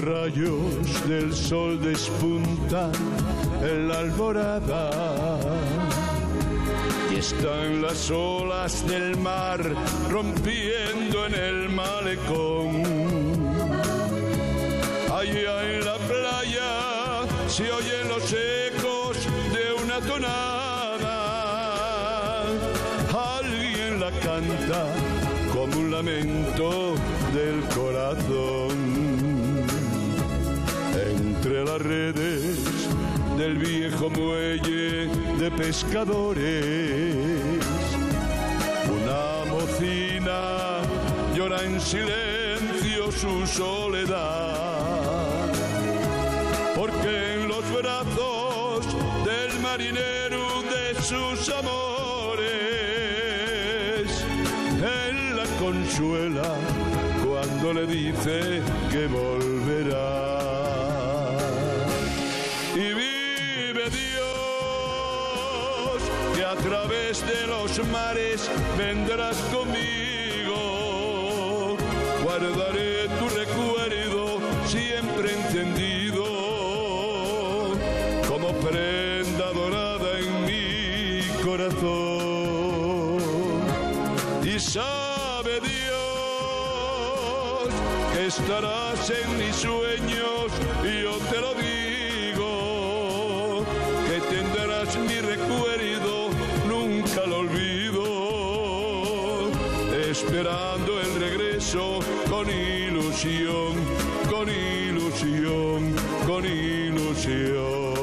rayos del sol despuntan en la alborada y están las olas del mar rompiendo en el malecón. Allá en la playa se oyen los ecos de una tonada. Alguien la canta como un lamento del corazón. Entre las redes del viejo muelle de pescadores, una mocina llora en silencio su soledad, porque en los brazos del marinero de sus amores él la consuela cuando le dice que volverá. Y vive Dios, que a través de los mares vendrás conmigo. Guardaré tu recuerdo siempre encendido como prenda dorada en mi corazón. Y sabe Dios que estarás en mis sueños y yo te lo digo, que tendrás mi recuerdo, nunca lo olvido, esperando el regreso con ilusión, con ilusión, con ilusión.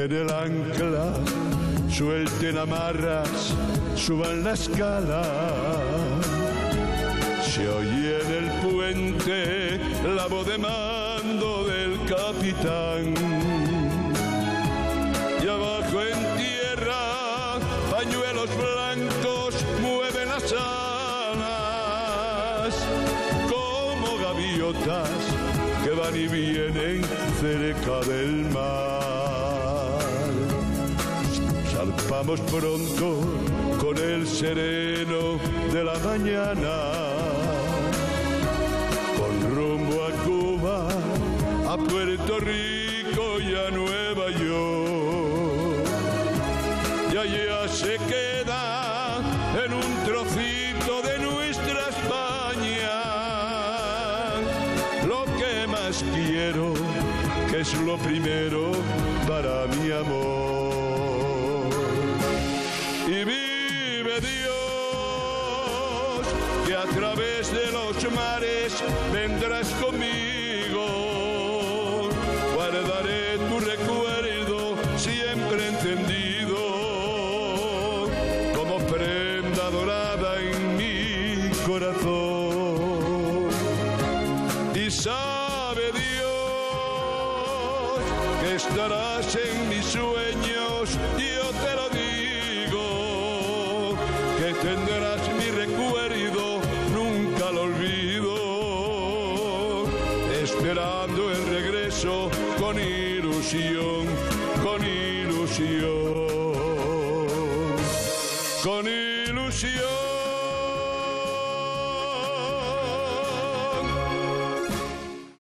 En el ancla suelten amarras, suban la escala. Se oye en el puente la voz de mando del capitán. Y abajo en tierra pañuelos blancos mueven las alas como gaviotas que van y vienen cerca del mar. Zarpamos pronto con el sereno de la mañana, con rumbo a Cuba, a Puerto Rico y a Nueva York. Y allá se queda en un trocito de nuestra España lo que más quiero, que es lo primero para mi amor. Y vive Dios, que a través de los mares vendrás conmigo. Guardaré tu recuerdo siempre encendido como prenda dorada en mi corazón. Y sabe Dios que estarás en mis sueños, yo te lo digo, que tendrás mi recuerdo, nunca lo olvido, esperando el regreso con ilusión, con ilusión, con ilusión.